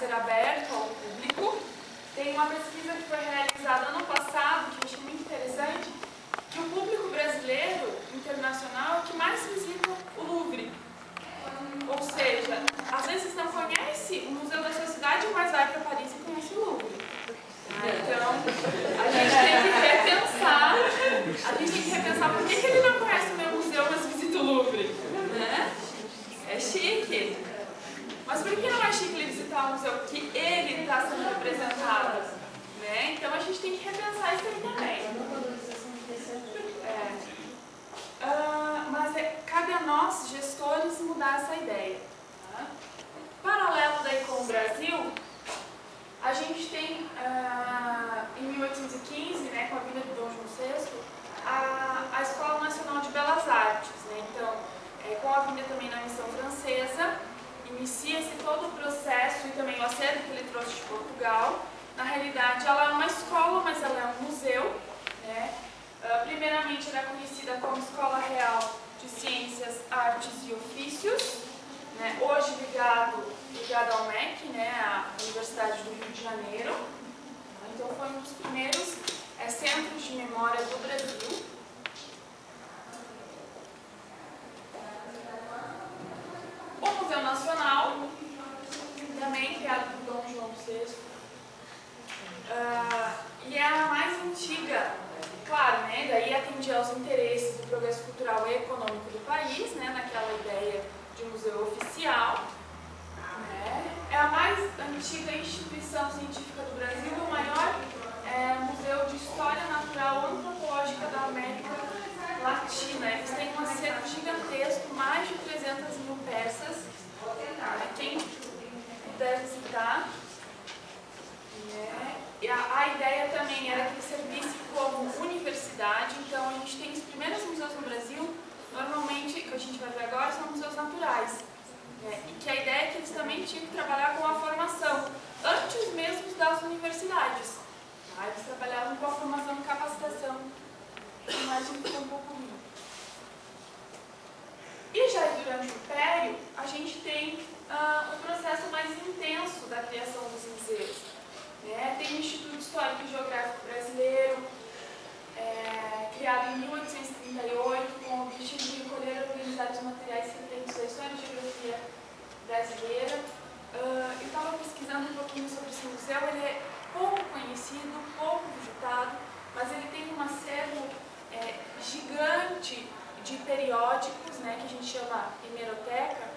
ser aberto ao público. Tem uma pesquisa que foi realizada ano passado, que eu achei muito interessante, que o público brasileiro, internacional, é o que mais visita o Louvre. Ou seja, às vezes não conhece o museu da sua cidade, mas vai para Paris e conhece o Louvre. Então, a gente tem que repensar por que ele não conhece o meu museu, mas visita o Louvre. Né? É chique. Mas por que não é chique ele visitar um museu? Porque ele está sendo representado. Né? Então a gente tem que repensar isso aí também. Mas cabe a nós, gestores, mudar essa ideia. Tá? Paralelo daí com o Brasil, a gente tem, em 1815, né, com a vinda de Dom João VI, a Escola Nacional de Belas Artes. Né? Então, com a vinda também da missão francesa, inicia-se todo o processo e também o acervo que ele trouxe de Portugal. Na realidade, ela é uma escola, mas ela é um museu. Né? Primeiramente, ela é conhecida como Escola Real de Ciências, Artes e Ofícios, né? Hoje ligado ao MEC, né? A Universidade do Rio de Janeiro. Então, foi um dos primeiros centros de memória do Brasil. O Museu Nacional, também criado por Dom João VI, e é a mais antiga, claro, né, daí atendia aos interesses do progresso cultural e econômico do país, né, naquela ideia de museu oficial. Né, é a mais antiga instituição científica do Brasil, o maior museu de história natural antropológica da América Latina. Eles têm um acervo gigantesco, mais de 300 mil peças. Quem puder visitar. E a ideia também era que ele servisse como universidade. Então, a gente tem os primeiros museus no Brasil, normalmente, que a gente vai ver agora, são museus naturais. E que a ideia é que eles também tinham que trabalhar com a formação, antes mesmo das universidades. Eles trabalhavam com a formação e capacitação. Imagino que foi um pouco ruim. E já durante o Império, a gente tem um processo mais intenso da criação dos museus. Tem o Instituto Histórico e Geográfico Brasileiro, criado em 1838, com o objetivo de recolher e organizar os materiais referentes à história e geografia brasileira. Eu estava pesquisando um pouquinho sobre esse museu. Ele é pouco conhecido, pouco visitado, mas ele tem um acervo gigante de periódicos, né, que a gente chama hemeroteca,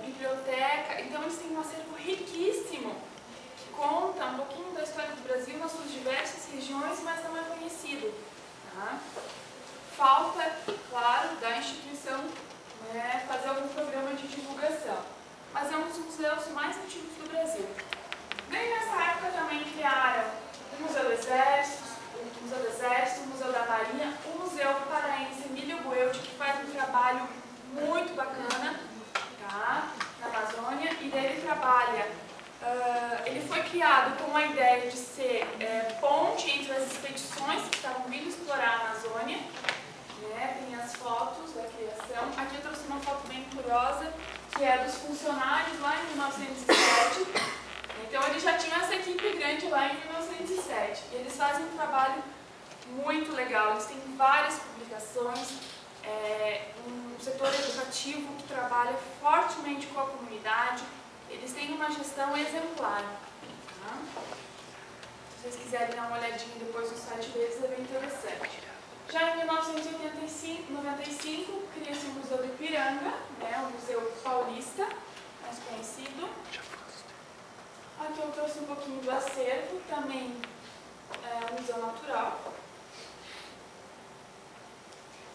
biblioteca. Então eles têm um acervo riquíssimo, que conta um pouquinho da história do Brasil nas suas diversas regiões, mas não é conhecido. Tá? Falta, claro, da instituição fazer algum programa de divulgação, mas é um dos museus mais antigos do Brasil. Bem nessa época também criaram o Museu do Exército, o Museu da Marinha, o Museu Paraense Emílio Bueldi, que faz um trabalho muito bacana, tá, na Amazônia, e daí ele trabalha, ele foi criado com a ideia de ser ponte entre as expedições que estavam vindo explorar a Amazônia. Tem as fotos da criação. Aqui eu trouxe uma foto bem curiosa, que é dos funcionários lá em 1907. Então eles já tinham essa equipe grande lá em 1907. E eles fazem um trabalho muito legal. Eles têm várias publicações, um setor educativo que trabalha fortemente com a comunidade. Eles têm uma gestão exemplar. Tá? Se vocês quiserem dar uma olhadinha depois no site deles, é bem interessante. Já em 1995, cria-se o Museu do Ipiranga, o Museu Paulista, mais conhecido. Aqui eu trouxe um pouquinho do acervo, também Museu Natural.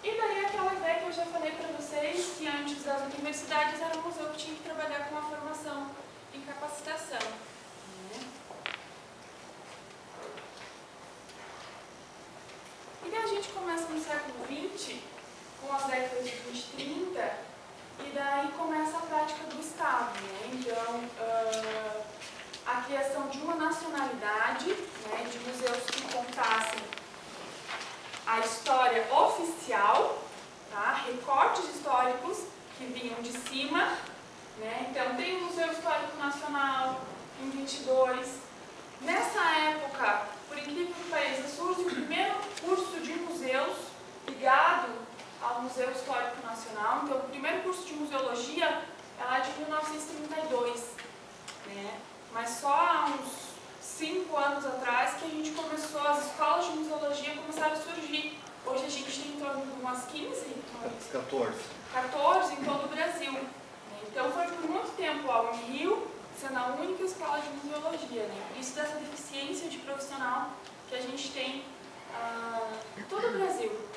E daí aquela ideia que eu já falei para vocês, que antes das universidades era um museu que tinha que trabalhar com a formação e capacitação. E daí a gente começa no século XX, com as décadas de 20 e 30, e daí começa a prática do Estado. Então, a criação de uma nacionalidade, de museus que contassem a história oficial, tá? Recortes históricos que vinham de cima. Então, tem o Museu Histórico Nacional, que a gente começou, as escolas de museologia começaram a surgir. Hoje a gente tem em torno de umas 15? 14 em todo o Brasil. Então foi por muito tempo lá em Rio, sendo a única escola de museologia, né? Isso dessa deficiência de profissional que a gente tem em todo o Brasil.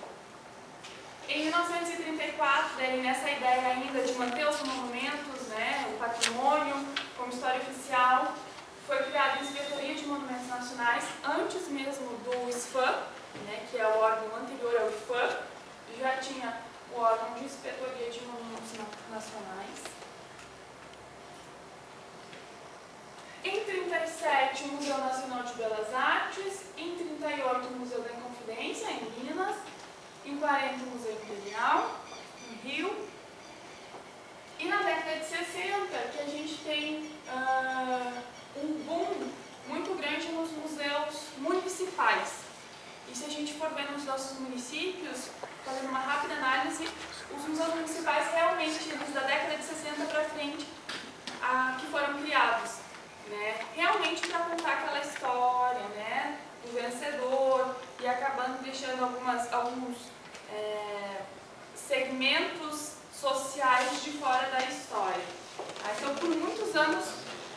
Em 1934, daí, nessa ideia ainda de manter os monumentos, né, o patrimônio como história oficial, foi criada a Inspetoria de Monumentos Nacionais, antes mesmo do ISFAM, né, que é o órgão anterior ao IFAM, já tinha o órgão de Inspetoria de Monumentos Nacionais. Em 37, o Museu Nacional de Belas Artes. Em 38, o Museu da Inconfidência, em Minas. Em 40, o Museu Imperial, no Rio. E na década de 60, que a gente tem um boom muito grande nos museus municipais. E se a gente for ver nos nossos municípios, fazendo uma rápida análise, os museus municipais realmente, desde a década de 60 para frente, que foram criados, né? Realmente para contar aquela história, né, do vencedor, e acabando deixando alguns segmentos sociais de fora da história. Então, por muitos anos,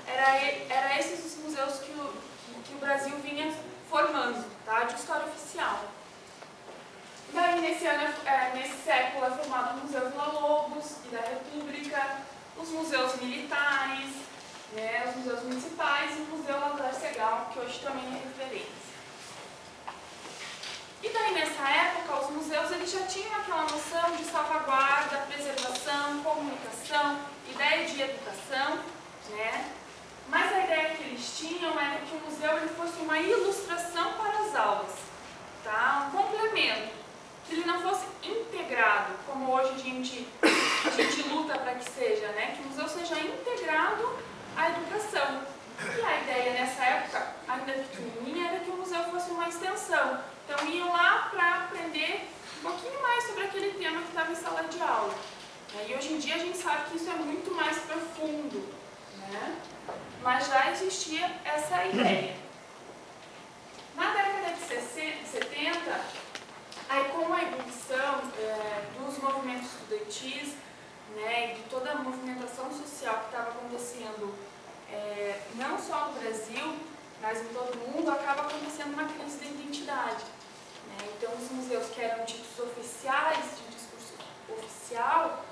era esses os museus que o Brasil vinha formando, tá? De história oficial. Daí, nesse século, é formado o Museu Villa-Lobos e da República, os museus militares, né, os museus municipais e o Museu Laudar Segal, que hoje também é referência. E daí, nessa época, os museus eles já tinham aquela noção de salvaguarda, preservação, comunicação, ideia de educação, né? Mas a ideia que eles tinham era que o museu ele fosse uma ilustração para as aulas, tá? Um complemento, que ele não fosse integrado, como hoje a gente luta para que seja, né? Que o museu seja integrado à educação. E a ideia nessa época, ainda pequenininha, era que o museu fosse uma extensão. Então iam lá para aprender um pouquinho mais sobre aquele tema que estava em sala de aula. E hoje em dia a gente sabe que isso é muito mais profundo, né? Mas já existia essa ideia. Na década de 70, aí com a evolução dos movimentos estudantis, né, e de toda a movimentação social que estava acontecendo, não só no Brasil, mas em todo o mundo, acaba acontecendo uma crise da identidade. Né? Então, os museus que eram ditos oficiais, de discurso oficial,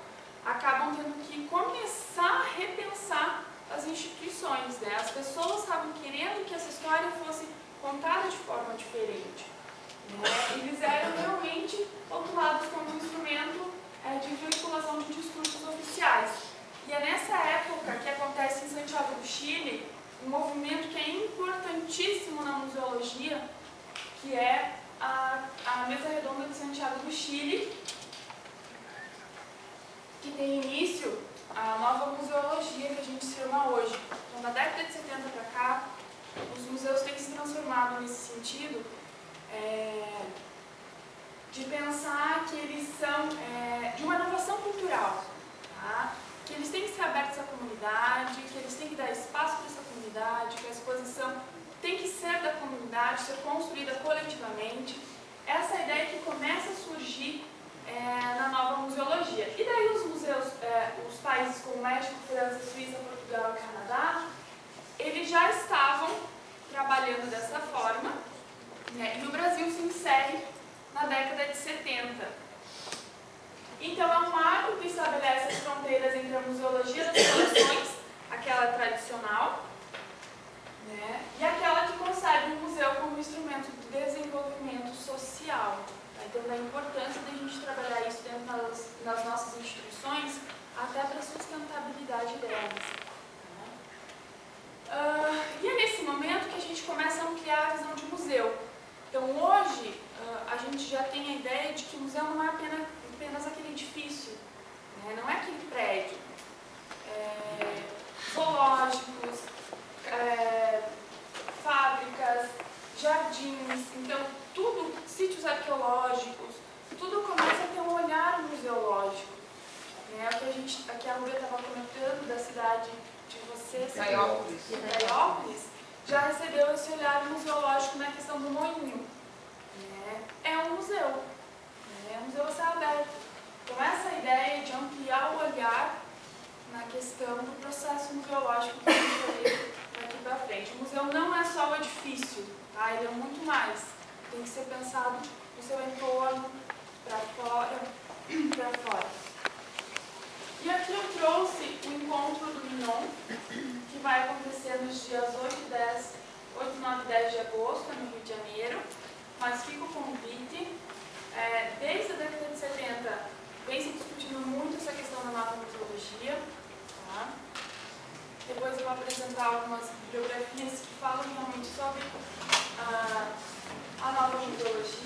acabam tendo que começar a repensar as instituições. Né? As pessoas estavam querendo que essa história fosse contada de forma diferente. Né? Eles eram realmente rotulados como um instrumento de veiculação de discursos oficiais. E é nessa época que acontece em Santiago do Chile um movimento que é importantíssimo na museologia, que é a Mesa Redonda de Santiago do Chile, que tem início a nova museologia que a gente se chama hoje. Então, da década de 70 para cá, os museus têm se transformado nesse sentido de pensar que eles são de uma inovação cultural, tá? Que eles têm que ser abertos à comunidade, que eles têm que dar espaço para essa comunidade, que a exposição tem que ser da comunidade, ser construída coletivamente. Essa é a ideia que começa a surgir na nova museologia. E daí os museus, os países como México, França, Suíça, Portugal e Canadá, eles já estavam trabalhando dessa forma, né? E o Brasil se insere na década de 70. Então, é um marco que estabelece as fronteiras entre a museologia das coleções, aquela tradicional, né, e aquela que concebe o museu como instrumento de desenvolvimento social. Então, da importância de a gente trabalhar isso dentro das nossas instituições, até para a sustentabilidade delas. E é nesse momento que a gente começa a ampliar a visão de museu. Então, hoje, a gente já tem a ideia de que o museu não é apenas aquele edifício, né? Não é aquele prédio. Zoológicos, fábricas, jardins, então tudo, sítios arqueológicos, tudo começa a ter um olhar museológico. Né? O que a Rubia estava comentando da cidade de vocês, Gaiópolis, já recebeu esse olhar museológico na questão do moinho. É um museu. É um museu a céu aberto. Então, essa ideia de ampliar o olhar na questão do processo museológico que a gente vai ver daqui para frente. O museu não é só o edifício, tá? Ele é muito mais. Tem que ser pensado no seu entorno, para fora, para fora. E aqui eu trouxe o encontro do Minon, que vai acontecer nos dias 8, 9 e 10 de agosto, no Rio de Janeiro. Mas fica o convite. Desde a década de 70, vem se discutindo muito essa questão da nova museologia. Tá? Depois eu vou apresentar algumas bibliografias que falam realmente sobre a nova museologia.